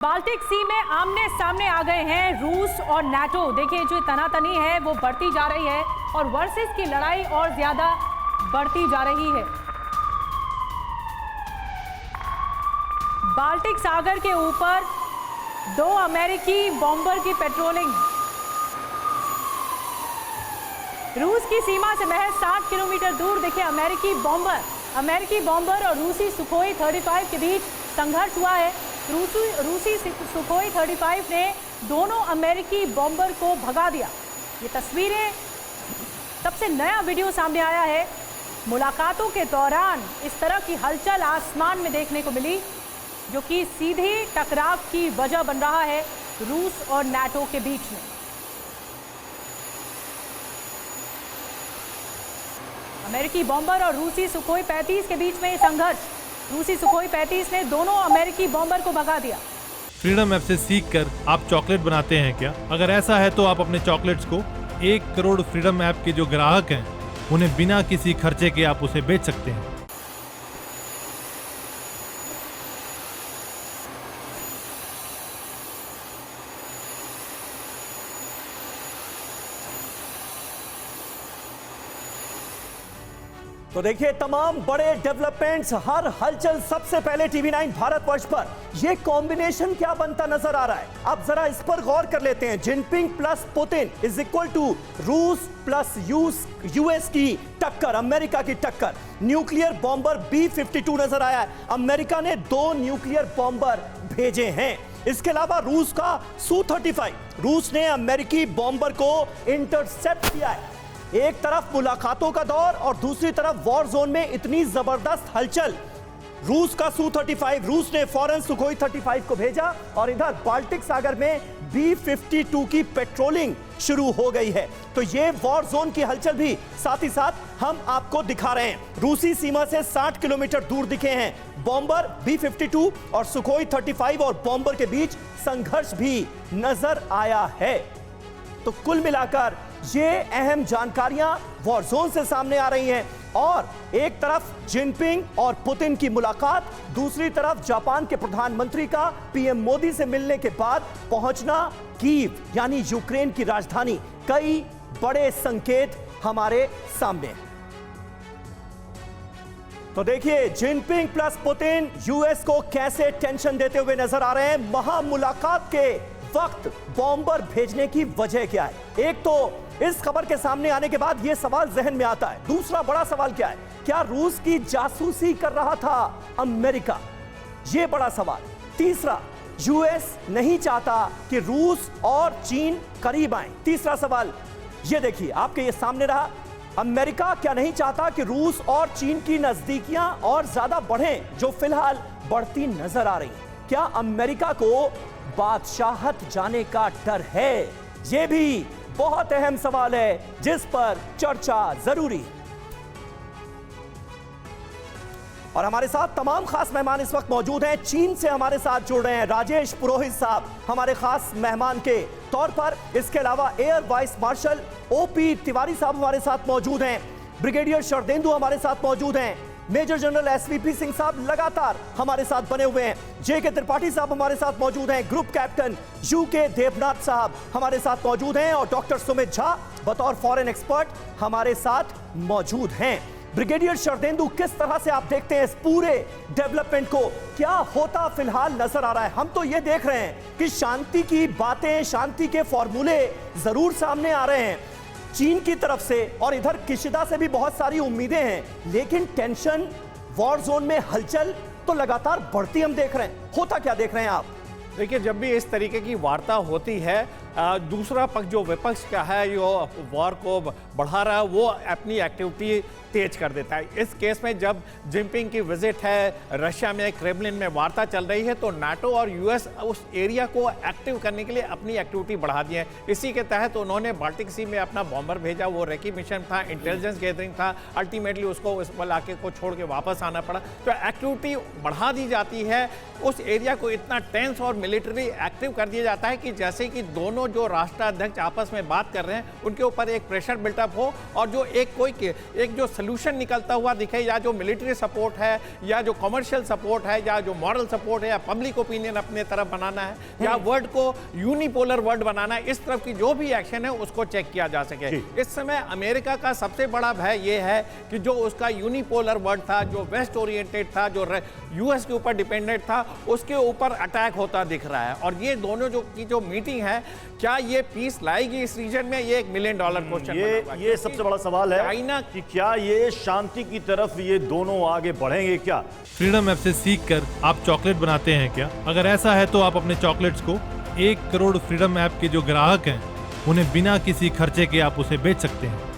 Baltic सी में आमने सामने आ गए हैं रूस और नाटो। देखिए जो तनातनी है वो बढ़ती जा रही है और वर्सेस की लड़ाई और ज्यादा बढ़ती जा रही है। बाल्टिक सागर के ऊपर 2 अमेरिकी बॉम्बर की पेट्रोलिंग। रूस की सीमा से महज 60 किलोमीटर दूर देखिए अमेरिकी बॉम्बर और रूसी सुखोई 35 के बीच संघर्ष हुआ है। रूसी सुखोई 35 ने दोनों अमेरिकी बॉम्बर को भगा दिया। ये तस्वीरें, तब से नया वीडियो सामने आया है। मुलाकातों के दौरान इस तरह की हलचल आसमान में देखने को मिली जो कि सीधे टकराव की वजह बन रहा है रूस और नाटो के बीच में। अमेरिकी बॉम्बर और रूसी सुखोई 35 के बीच में संघर्ष। रूसी सुखोई 35 ने दोनों अमेरिकी बॉम्बर को भगा दिया। फ्रीडम ऐप से सीखकर आप चॉकलेट बनाते हैं क्या? अगर ऐसा है तो आप अपने चॉकलेट्स को 1 करोड़ फ्रीडम ऐप के जो ग्राहक हैं उन्हें बिना किसी खर्चे के आप उसे बेच सकते हैं। तो देखिए तमाम बड़े डेवलपमेंट्स, हर हलचल सबसे पहले टीवी9 भारतवर्ष पर। ये कॉम्बिनेशन क्या बनता नजर आ रहा है, अब जरा इस पर गौर कर लेते हैं। Jinping plus Putin is equal to रूस प्लस यूएस की टक्कर, अमेरिका की टक्कर। न्यूक्लियर बॉम्बर B-52 नजर आया है। अमेरिका ने 2 न्यूक्लियर बॉम्बर भेजे हैं। इसके अलावा रूस का Su-35, रूस ने अमेरिकी बॉम्बर को इंटरसेप्ट किया है। एक तरफ मुलाकातों का दौर और दूसरी तरफ वॉर जोन में इतनी जबरदस्त हलचल। रूस का Su-35, रूस ने फौरन सुखोई 35 को भेजा और इधर बाल्टिक सागर में B-52 की पेट्रोलिंग शुरू हो गई है। तो ये वॉर जोन की हलचल भी साथ ही साथ हम आपको दिखा रहे हैं। रूसी सीमा से 60 किलोमीटर दूर दिखे हैं बॉम्बर B-52 और सुखोई 35 और बॉम्बर के बीच संघर्ष भी नजर आया है। तो कुल मिलाकर ये अहम जानकारियां वॉर जोन से सामने आ रही हैं और एक तरफ जिनपिंग और पुतिन की मुलाकात, दूसरी तरफ जापान के प्रधानमंत्री का पीएम मोदी से मिलने के बाद पहुंचना कीव यानी यूक्रेन की राजधानी। कई बड़े संकेत हमारे सामने। तो देखिए जिनपिंग प्लस पुतिन यूएस को कैसे टेंशन देते हुए नजर आ रहे हैं। महामुलाकात के वक्त बॉम्बर भेजने की वजह क्या है? एक तो इस खबर के सामने आने के बाद यह सवाल जहन में आता है। दूसरा बड़ा सवाल क्या है, क्या रूस की जासूसी कर रहा था अमेरिका? यह बड़ा सवाल। तीसरा, यूएस नहीं चाहता कि रूस और चीन करीब आए। तीसरा सवाल यह देखिए आपके ये सामने रहा। अमेरिका क्या नहीं चाहता कि रूस और चीन की नजदीकियां और ज्यादा बढ़ें, जो फिलहाल बढ़ती नजर आ रही? क्या अमेरिका को बादशाहत जाने का डर है? यह भी बहुत अहम सवाल है जिस पर चर्चा जरूरी है। और हमारे साथ तमाम खास मेहमान इस वक्त मौजूद हैं। चीन से हमारे साथ जुड़ रहे हैं राजेश पुरोहित साहब हमारे खास मेहमान के तौर पर। इसके अलावा air vice marshal OP Tiwari साहब हमारे साथ मौजूद हैं। ब्रिगेडियर शरदेंदु हमारे साथ मौजूद हैं। मेजर जनरल SVP सिंह साहब लगातार हमारे साथ बने हुए हैं। JK त्रिपाठी साहब हमारे साथ मौजूद हैं। ग्रुप कैप्टन UK देवनाथ साहब हमारे साथ मौजूद हैं और डॉक्टर सुमित झा बतौर फॉरेन एक्सपर्ट हमारे साथ मौजूद हैं। ब्रिगेडियर शरदेंदु, किस तरह से आप देखते हैं इस पूरे डेवलपमेंट को? क्या होता फिलहाल नजर आ रहा है? हम तो ये देख रहे हैं कि शांति की बातें, शांति के फॉर्मूले जरूर सामने आ रहे हैं चीन की तरफ से, और इधर किशिदा से भी बहुत सारी उम्मीदें हैं, लेकिन टेंशन, वॉर जोन में हलचल तो लगातार बढ़ती हम देख रहे हैं। होता क्या देख रहे हैं आप? देखिए, जब भी इस तरीके की वार्ता होती है, दूसरा पक्ष जो विपक्ष का है जो वॉर को बढ़ा रहा है वो अपनी एक्टिविटी तेज कर देता है। इस केस में जब जिनपिंग की विजिट है रशिया में, क्रेमलिन में वार्ता चल रही है, तो नाटो और यूएस उस एरिया को एक्टिव करने के लिए अपनी एक्टिविटी बढ़ा दी है। इसी के तहत उन्होंने बाल्टिक सी में अपना बॉम्बर भेजा। वो रेकी मिशन था, इंटेलिजेंस गैदरिंग था, अल्टीमेटली उसको उस इलाके को छोड़ के वापस आना पड़ा। तो एक्टिविटी बढ़ा दी जाती है, उस एरिया को इतना टेंस और मिलिट्री एक्टिव कर दिया जाता है कि जैसे कि दोनों दोनों जो राष्ट्राध्यक्ष आपस में बात कर रहे हैं उनके ऊपर एक प्रेशर बिल्टअप हो और जो एक जो सोल्यूशन निकलता हुआ दिखे, या जो मिलिट्री सपोर्ट है या जो कमर्शियल सपोर्ट है या जो मॉरल सपोर्ट है या पब्लिक ओपिनियन अपने तरफ बनाना है या वर्ल्ड को यूनिपोलर वर्ल्ड बनाना है, इस तरफ की जो भी एक्शन है उसको चेक किया जा सके। इस समय अमेरिका का सबसे बड़ा भय ये है कि जो उसका यूनिपोलर वर्ल्ड था, जो वेस्ट ओरिएंटेड था, जो यूएस के ऊपर डिपेंडेंट था, उसके ऊपर अटैक होता दिख रहा है। और ये दोनों जो मीटिंग है, क्या ये पीस लाएगी इस रीजन में? ये $1 मिलियन क्वेश्चन ये सबसे बड़ा सवाल है चाइना कि क्या ये शांति की तरफ ये दोनों आगे बढ़ेंगे क्या? फ्रीडम ऐप से सीख कर आप चॉकलेट बनाते हैं क्या? अगर ऐसा है तो आप अपने चॉकलेट्स को 1 करोड़ फ्रीडम ऐप के जो ग्राहक हैं उन्हें बिना किसी खर्चे के आप उसे बेच सकते हैं।